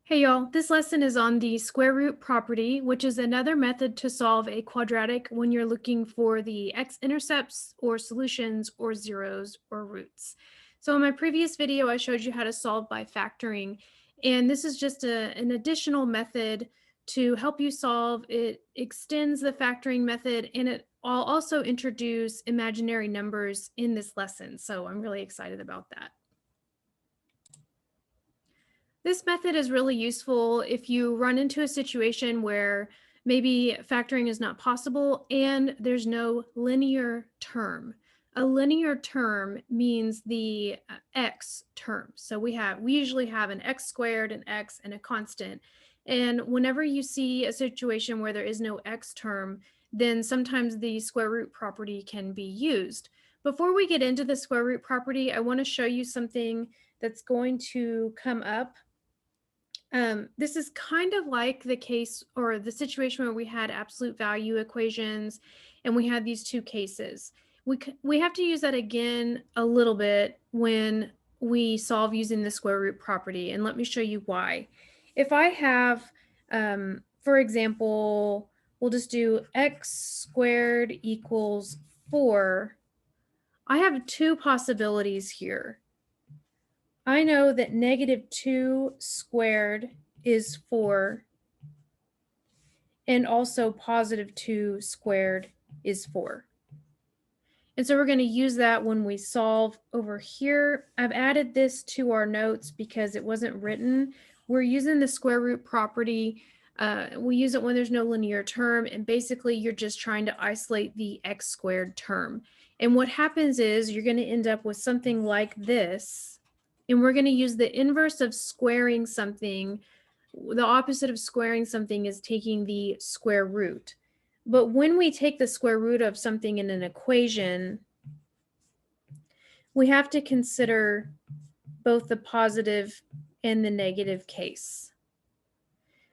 Hey y'all, this lesson is on the square root property, which is another method to solve a quadratic when you're looking for the x-intercepts or solutions or zeros or roots. So in my previous video, I showed you how to solve by factoring, and this is just an additional method to help you solve. It extends the factoring method, and I'll also introduce imaginary numbers in this lesson, so I'm really excited about that. This method is really useful if you run into a situation where maybe factoring is not possible and there's no linear term. A linear term means the x term. So we usually have an x squared, an x, and a constant. And whenever you see a situation where there is no x term, then sometimes the square root property can be used. Before we get into the square root property, I want to show you something that's going to come up. This is kind of like the case or the situation where we had absolute value equations and we had these two cases. We have to use that again a little bit when we solve using the square root property, and let me show you why. If I have, for example, we'll just do x squared equals 4. I have two possibilities here. I know that -2 squared is 4, and also +2 squared is 4. And so we're going to use that when we solve over here. I've added this to our notes because it wasn't written. We're using the square root property. We use it when there's no linear term, and basically you're just trying to isolate the x squared term. And what happens is you're going to end up with something like this. And we're going to use the inverse of squaring something. The opposite of squaring something is taking the square root. But when we take the square root of something in an equation, we have to consider both the positive and the negative case,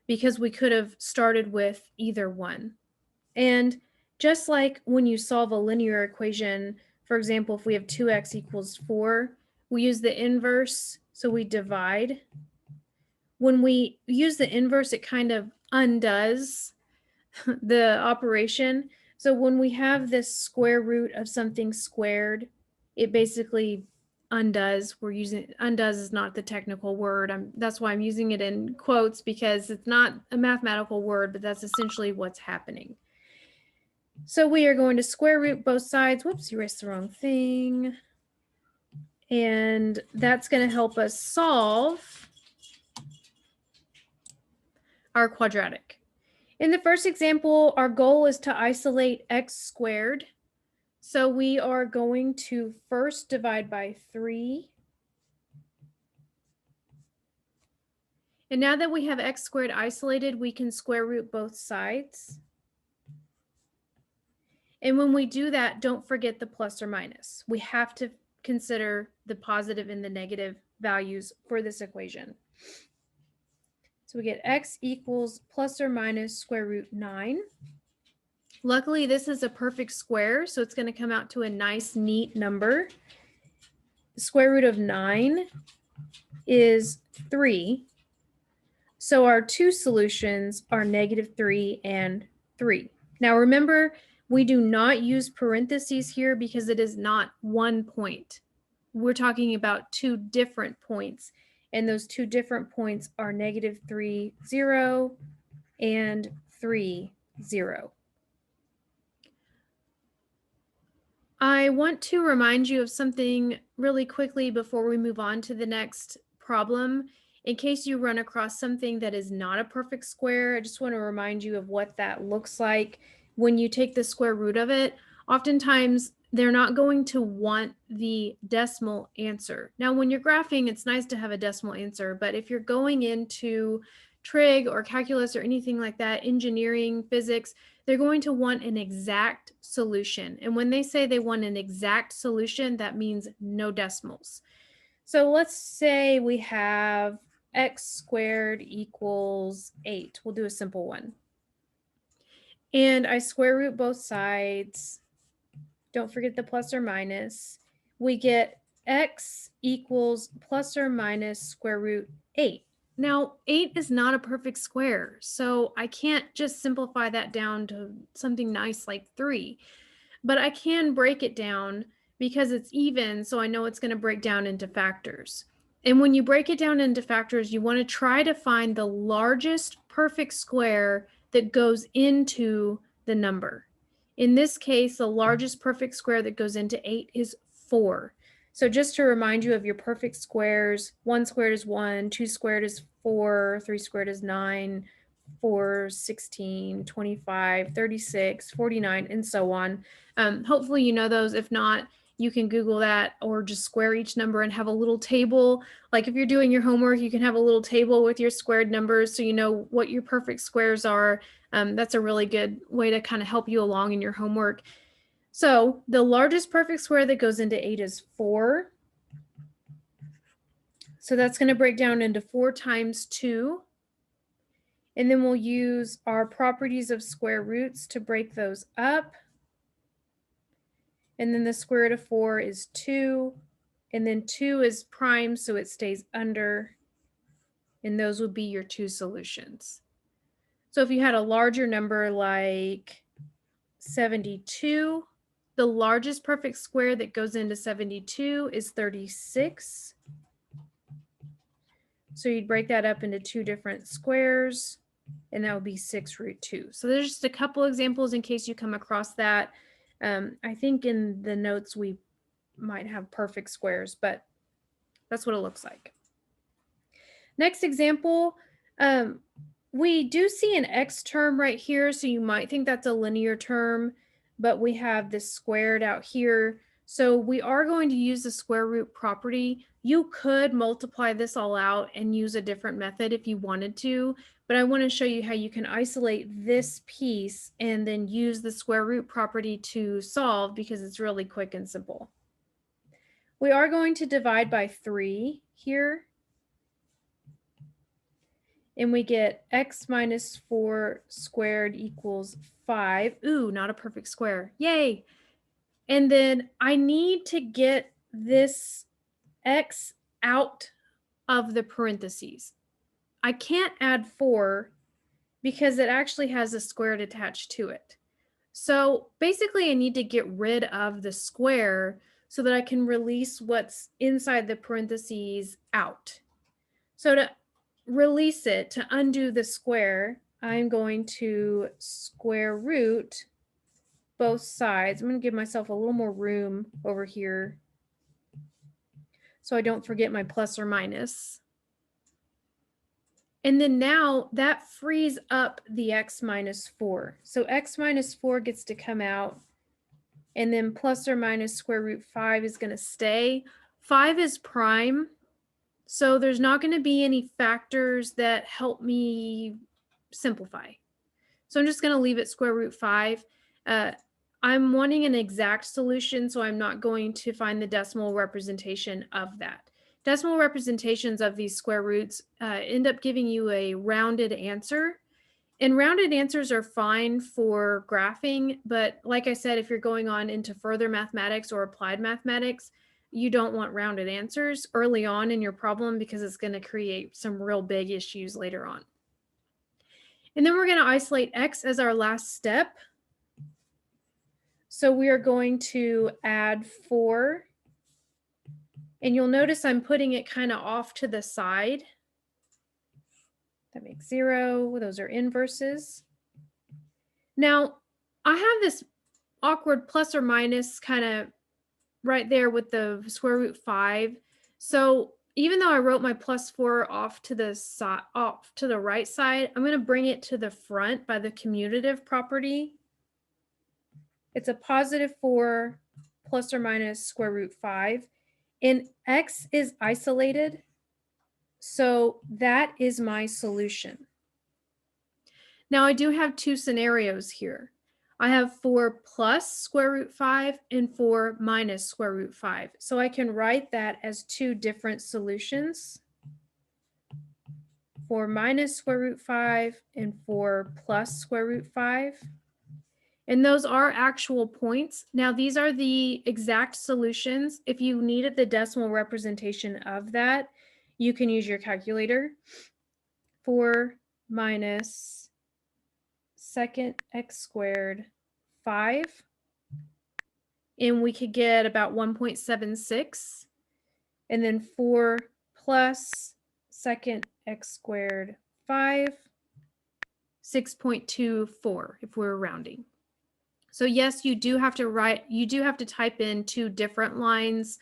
because we could have started with either one. And just like when you solve a linear equation, for example, if we have 2x equals 4, we use the inverse, so we divide. When we use the inverse, it kind of undoes the operation. So when we have this square root of something squared, it basically undoes. Undoes is not the technical word. That's why I'm using it in quotes, because it's not a mathematical word, but that's essentially what's happening. So we are going to square root both sides. Whoops, erased the wrong thing. And that's going to help us solve our quadratic. In the first example, our goal is to isolate x squared. So we are going to first divide by 3. And now that we have x squared isolated, we can square root both sides. And when we do that, don't forget the plus or minus. We have to consider the positive and the negative values for this equation. So we get x equals plus or minus square root 9. Luckily, this is a perfect square, so it's going to come out to a nice, neat number. The square root of 9 is 3. So our two solutions are -3 and 3. Now remember, we do not use parentheses here because it is not one point. We're talking about two different points, and those two different points are -3, 0 and 3, 0. I want to remind you of something really quickly before we move on to the next problem. In case you run across something that is not a perfect square, I just want to remind you of what that looks like when you take the square root of it. Oftentimes, they're not going to want the decimal answer. Now, when you're graphing, it's nice to have a decimal answer, but if you're going into trig or calculus or anything like that, engineering, physics, they're going to want an exact solution. And when they say they want an exact solution, that means no decimals. So let's say we have x squared equals 8. We'll do a simple one. And I square root both sides. Don't forget the plus or minus. We get x equals plus or minus square root 8. Now, 8 is not a perfect square, so I can't just simplify that down to something nice like 3. But I can break it down because it's even, so I know it's going to break down into factors. And when you break it down into factors, you want to try to find the largest perfect square that goes into the number. In this case, the largest perfect square that goes into 8 is 4. So just to remind you of your perfect squares, 1 squared is 1, 2 squared is 4, 3 squared is 9, 4, 16, 25, 36, 49, and so on. Hopefully you know those. If not, you can Google that or just square each number and have a little table. Like if you're doing your homework, you can have a little table with your squared numbers so you know what your perfect squares are. That's a really good way to kind of help you along in your homework. So the largest perfect square that goes into 8 is 4. So that's going to break down into 4 times 2. And then we'll use our properties of square roots to break those up. And then the square root of 4 is 2. And then 2 is prime, so it stays under. And those would be your 2 solutions. So if you had a larger number like 72, the largest perfect square that goes into 72 is 36. So you'd break that up into 2 different squares, and that would be 6 root 2. So there's just a couple examples in case you come across that. I think in the notes we might have perfect squares, but that's what it looks like. Next example, we do see an x term right here, so you might think that's a linear term, but we have this squared out here. So we are going to use the square root property. You could multiply this all out and use a different method if you wanted to, but I want to show you how you can isolate this piece and then use the square root property to solve because it's really quick and simple. We are going to divide by 3 here. And we get x minus 4 squared equals 5. Ooh, not a perfect square. Yay! And then I need to get this x out of the parentheses. I can't add 4 because it actually has a squared attached to it. So basically I need to get rid of the square so that I can release what's inside the parentheses out. So to release it, to undo the square, I'm going to square root both sides. I'm going to give myself a little more room over here so I don't forget my plus or minus. And then now that frees up the x minus 4. So x minus 4 gets to come out, and then plus or minus square root 5 is going to stay. 5 is prime, so there's not going to be any factors that help me simplify. So I'm just going to leave it square root 5. I'm wanting an exact solution, so I'm not going to find the decimal representation of that. Decimal representations of these square roots end up giving you a rounded answer. And rounded answers are fine for graphing, but like I said, if you're going on into further mathematics or applied mathematics, you don't want rounded answers early on in your problem because it's going to create some real big issues later on. And then we're going to isolate x as our last step. So we are going to add 4. And you'll notice I'm putting it kind of off to the side. That makes 0. Those are inverses. Now, I have this awkward plus or minus kind of right there with the square root 5. So even though I wrote my plus 4 off to the side, off to the right side, I'm going to bring it to the front by the commutative property. It's a positive 4 plus or minus square root 5. And x is isolated, so that is my solution. Now I do have 2 scenarios here. I have 4 plus square root 5 and 4 minus square root 5. So I can write that as 2 different solutions. 4 minus square root 5 and 4 plus square root 5. And those are actual points. Now these are the exact solutions. If you needed the decimal representation of that, you can use your calculator. 4 minus second x squared 5. And we could get about 1.76. And then 4 plus second x squared 5, 6.24 if we're rounding. So yes, you do have to type in 2 different lines.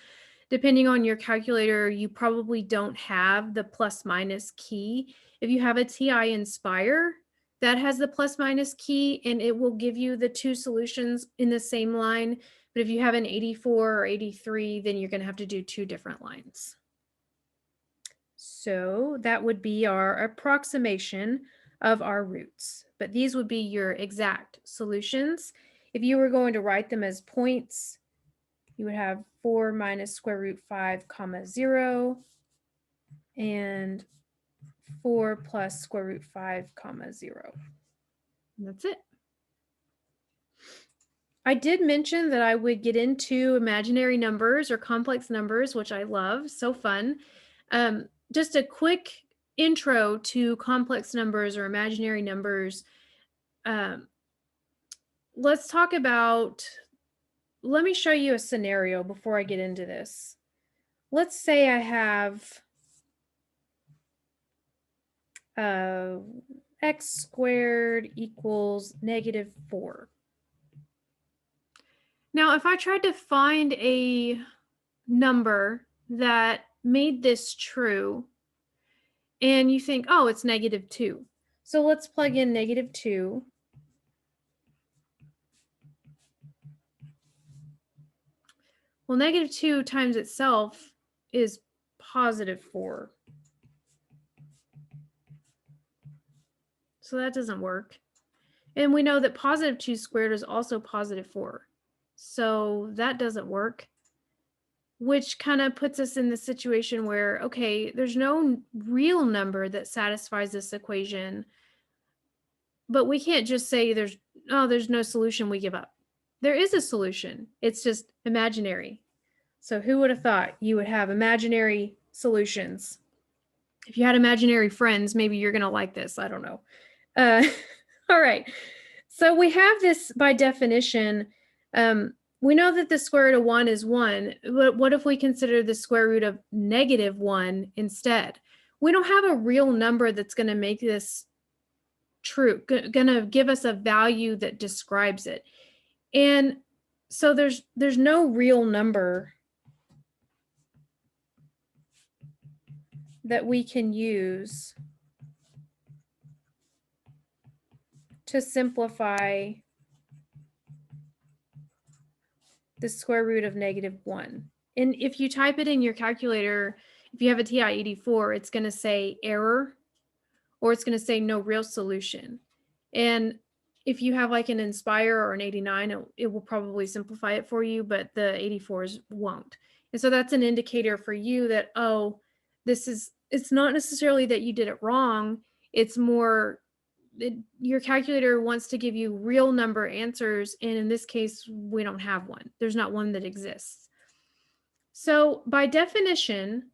Depending on your calculator, you probably don't have the plus minus key. If you have a TI Inspire, that has the plus minus key and it will give you the 2 solutions in the same line. But if you have an 84 or 83, then you're going to have to do 2 different lines. So that would be our approximation of our roots. But these would be your exact solutions. If you were going to write them as points, you would have 4 minus square root 5 comma 0 and 4 plus square root 5 comma 0. And that's it. I did mention that I would get into imaginary numbers or complex numbers, which I love. So fun. Just a quick intro to complex numbers or imaginary numbers. Let's talk about, let me show you a scenario before I get into this. Let's say I have x squared equals -4. Now, if I tried to find a number that made this true, and you think, oh, it's -2. So let's plug in -2. Well, -2 times itself is +4. So that doesn't work. And we know that +2 squared is also +4. So that doesn't work, which kind of puts us in the situation where, okay, there's no real number that satisfies this equation, but we can't just say there's no solution, we give up. There is a solution. It's just imaginary. So who would have thought you would have imaginary solutions? If you had imaginary friends, maybe you're going to like this. I don't know. All right. So we have this by definition. We know that the square root of 1 is 1, but what if we consider the square root of -1 instead? We don't have a real number that's going to make this true, going to give us a value that describes it. And so there's no real number that we can use to simplify the square root of -1. And if you type it in your calculator, if you have a TI-84, it's going to say error, or it's going to say no real solution. And if you have like an Inspire or an 89, it will probably simplify it for you, but the 84s won't. And so that's an indicator for you that, oh, it's not necessarily that you did it wrong. It's more your calculator wants to give you real number answers. And in this case, we don't have one. There's not one that exists. So by definition,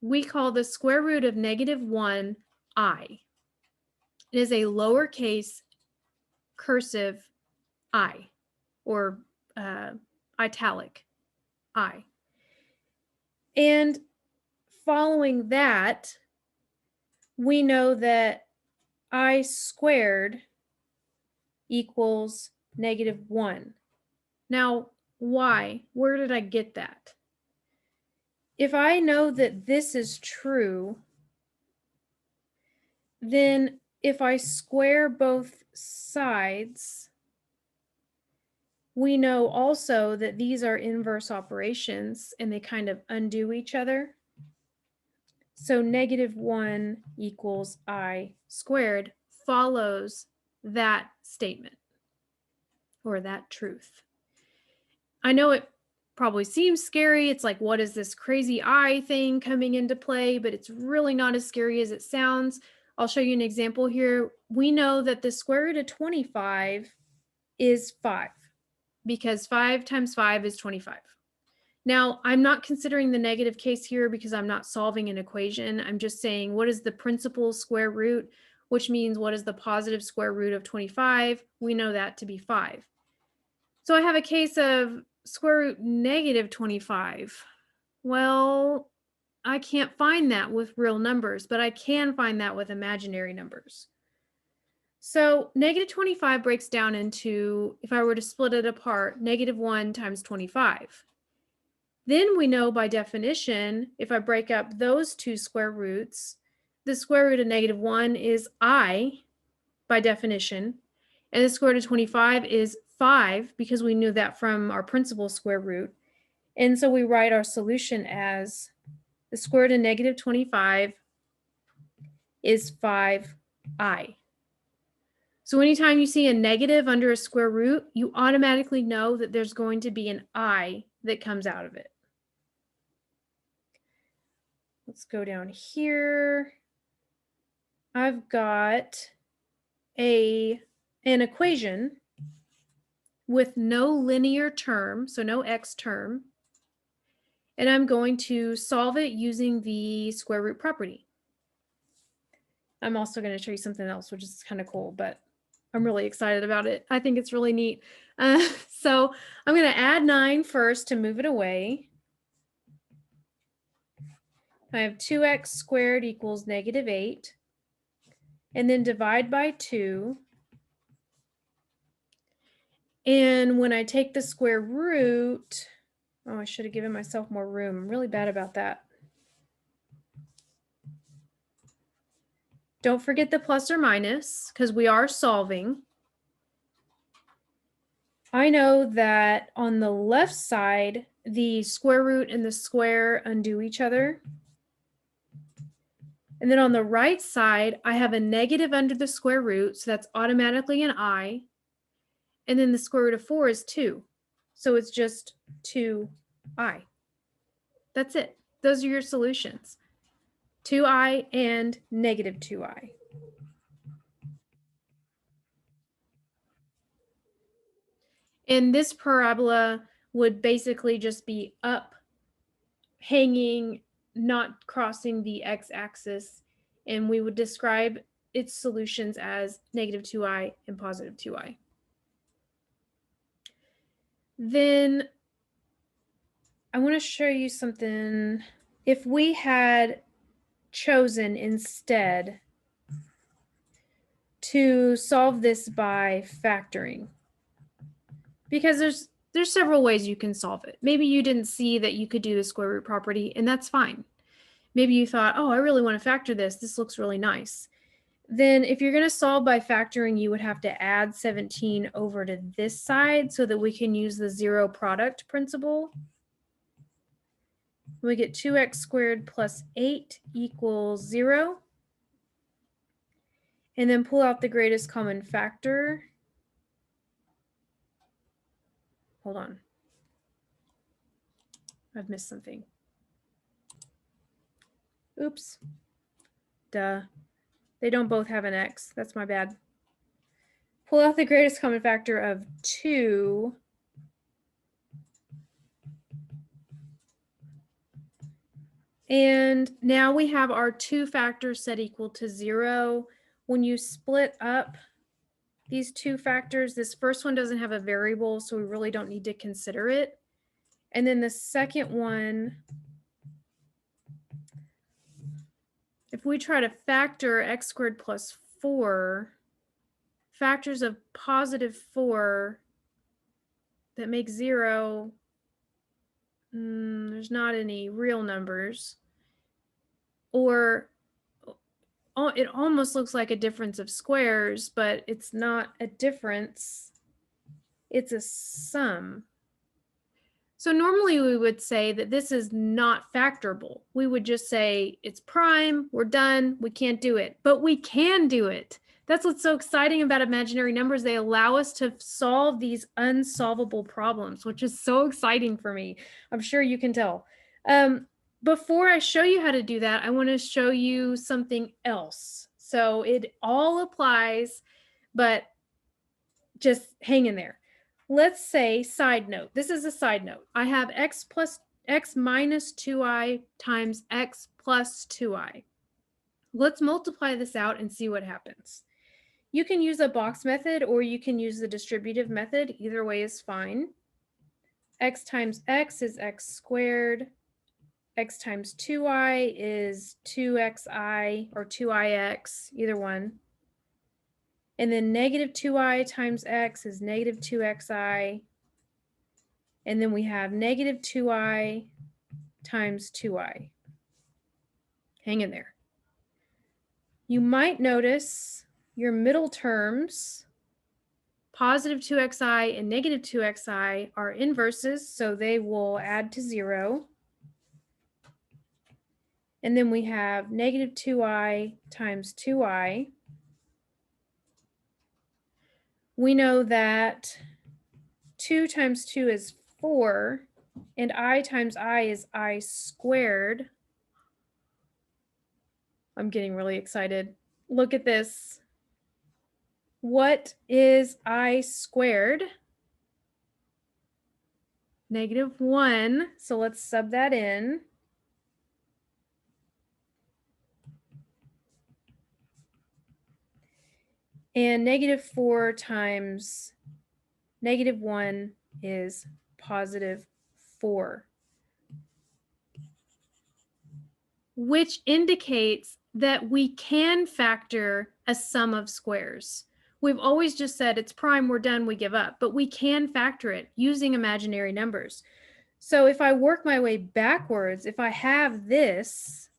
we call the square root of -1 I. It is a lowercase cursive I, or italic I. And following that, we know that I squared equals -1. Now, why? Where did I get that? If I know that this is true, then if I square both sides, we know also that these are inverse operations and they kind of undo each other. So -1 equals I squared follows that statement or that truth. I know it probably seems scary. It's like, what is this crazy I thing coming into play? But it's really not as scary as it sounds. I'll show you an example here. We know that the square root of 25 is 5 because 5 times 5 is 25. Now, I'm not considering the negative case here because I'm not solving an equation. I'm just saying what is the principal square root, which means what is the positive square root of 25? We know that to be 5. So I have a case of square root negative 25. Well, I can't find that with real numbers, but I can find that with imaginary numbers. So negative 25 breaks down into, if I were to split it apart, negative 1 times 25. Then we know by definition, if I break up those two square roots, the square root of negative 1 is I by definition, and the square root of 25 is 5 because we knew that from our principal square root. And so we write our solution as the square root of negative 25 is 5I. So anytime you see a negative under a square root, you automatically know that there's going to be an I that comes out of it. Let's go down here. I've got an equation with no linear term, so no x term, and I'm going to solve it using the square root property. I'm also going to show you something else, which is kind of cool, but I'm really excited about it. I think it's really neat. So I'm going to add 9 first to move it away. I have 2x squared equals negative 8. And then divide by 2. And when I take the square root, oh, I should have given myself more room. I'm really bad about that. Don't forget the plus or minus because we are solving. I know that on the left side, the square root and the square undo each other. And then on the right side, I have a negative under the square root, so that's automatically an I. And then the square root of 4 is 2. So it's just 2I. That's it. Those are your solutions. 2I and negative 2I. And this parabola would basically just be up, hanging, not crossing the x-axis, and we would describe its solutions as negative 2I and positive 2I. Then I want to show you something. If we had chosen instead to solve this by factoring, because there's several ways you can solve it. Maybe you didn't see that you could do the square root property, and that's fine. Maybe you thought, oh, I really want to factor this. This looks really nice. Then if you're going to solve by factoring, you would have to add 17 over to this side so that we can use the zero product principle. We get 2x squared plus 8 equals 0. And then pull out the greatest common factor. Hold on. I've missed something. Oops. Duh. They don't both have an x. That's my bad. Pull out the greatest common factor of 2. And now we have our two factors set equal to 0. When you split up these two factors, this first one doesn't have a variable, so we really don't need to consider it. And then the second one, if we try to factor x squared plus 4, factors of positive 4 that make 0, there's not any real numbers. Or it almost looks like a difference of squares, but it's not a difference. It's a sum. So normally we would say that this is not factorable. We would just say it's prime, we're done, we can't do it. But we can do it. That's what's so exciting about imaginary numbers. They allow us to solve these unsolvable problems, which is so exciting for me. I'm sure you can tell. Before I show you how to do that, I want to show you something else. So it all applies, but just hang in there. Let's say, side note, this is a side note. I have x plus x minus 2i times x plus 2i. Let's multiply this out and see what happens. You can use a box method or you can use the distributive method. Either way is fine. X times x is x squared. X times 2i is 2xi or 2ix, either one. And then negative 2i times x is negative 2xi. And then we have negative 2i times 2i. Hang in there. You might notice your middle terms, positive 2xi and negative 2xi, are inverses, so they will add to 0. And then we have negative 2i times 2i. We know that 2 times 2 is 4, and I times I is I squared. I'm getting really excited. Look at this. What is I squared? Negative 1. So let's sub that in. And negative 4 times negative 1 is positive 4, which indicates that we can factor a sum of squares. We've always just said it's prime, we're done, we give up, but we can factor it using imaginary numbers. So if I work my way backwards, if I have this,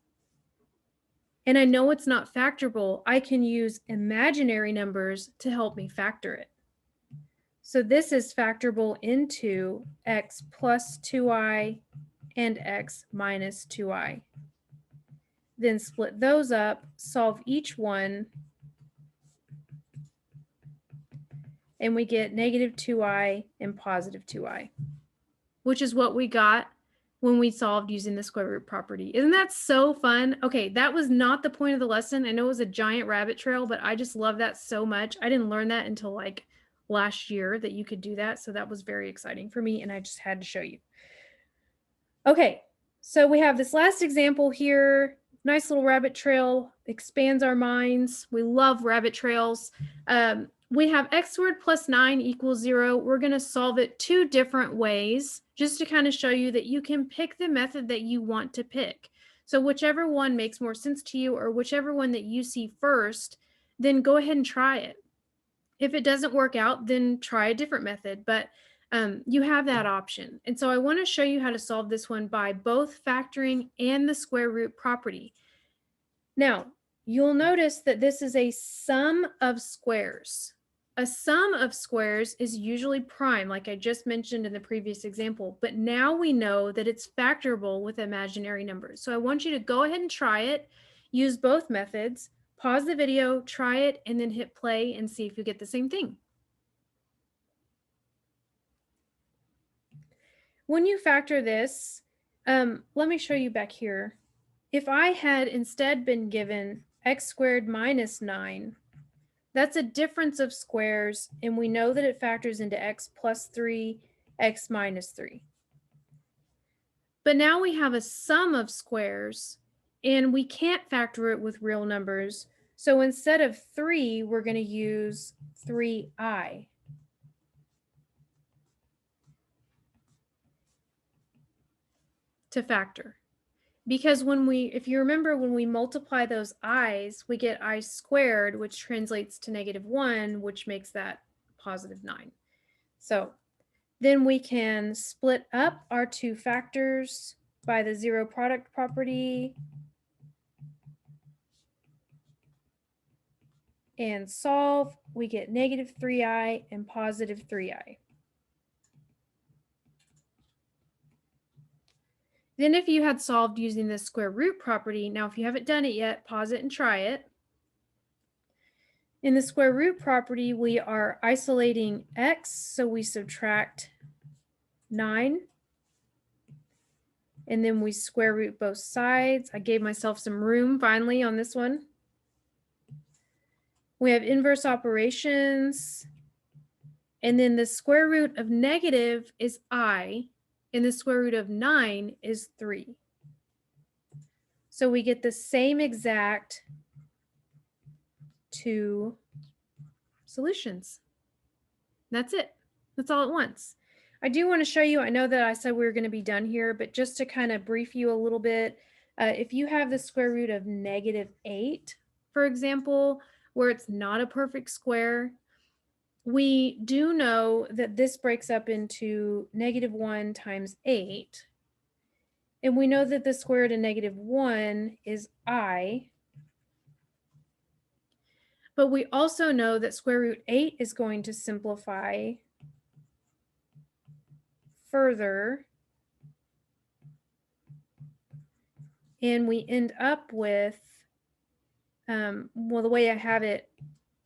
and I know it's not factorable, I can use imaginary numbers to help me factor it. So this is factorable into x plus 2i and x minus 2i. Then split those up, solve each one, and we get negative 2i and positive 2i, which is what we got when we solved using the square root property. Isn't that so fun? Okay, that was not the point of the lesson. I know it was a giant rabbit trail, but I just love that so much. I didn't learn that until like last year that you could do that. So that was very exciting for me, and I just had to show you. Okay, so we have this last example here. Nice little rabbit trail, expands our minds. We love rabbit trails. We have x squared plus 9 equals 0. We're going to solve it 2 different ways just to kind of show you that you can pick the method that you want to pick. So whichever one makes more sense to you, or whichever one that you see first, then go ahead and try it. If it doesn't work out, then try a different method, but you have that option. And so I want to show you how to solve this one by both factoring and the square root property. Now, you'll notice that this is a sum of squares. A sum of squares is usually prime, like I just mentioned in the previous example, but now we know that it's factorable with imaginary numbers. So I want you to go ahead and try it, use both methods, pause the video, try it, and then hit play and see if you get the same thing. When you factor this, let me show you back here. If I had instead been given x squared minus 9, that's a difference of squares, and we know that it factors into x plus 3, x minus 3. But now we have a sum of squares, and we can't factor it with real numbers. So instead of 3, we're going to use 3i. To factor. Because if you remember, when we multiply those i's, we get I squared, which translates to negative 1, which makes that positive 9. So then we can split up our 2 factors by the zero product property and solve. We get negative 3i and positive 3i. Then if you had solved using the square root property, now if you haven't done it yet, pause it and try it. In the square root property, we are isolating x, so we subtract 9. And then we square root both sides. I gave myself some room finally on this one. We have inverse operations. And then the square root of negative is I. and the square root of 9 is 3. So we get the same exact two solutions. That's it. That's all at once. I do want to show you, I know that I said we were going to be done here, but just to kind of brief you a little bit, if you have the square root of -8, for example, where it's not a perfect square, we do know that this breaks up into -1 times 8. And we know that the square root of -1 is I. But we also know that square root 8 is going to simplify further. And we end up with, well, the way I have it,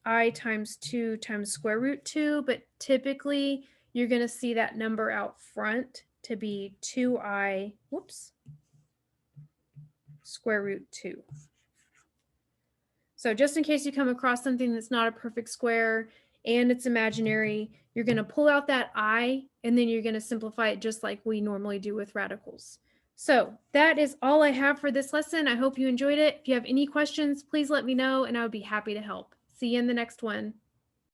I times 2 times square root 2, but typically you're going to see that number out front to be 2i, square root 2. So just in case you come across something that's not a perfect square and it's imaginary, you're going to pull out that I, and then you're going to simplify it just like we normally do with radicals. So that is all I have for this lesson. I hope you enjoyed it. If you have any questions, please let me know and I would be happy to help. See you in the next one.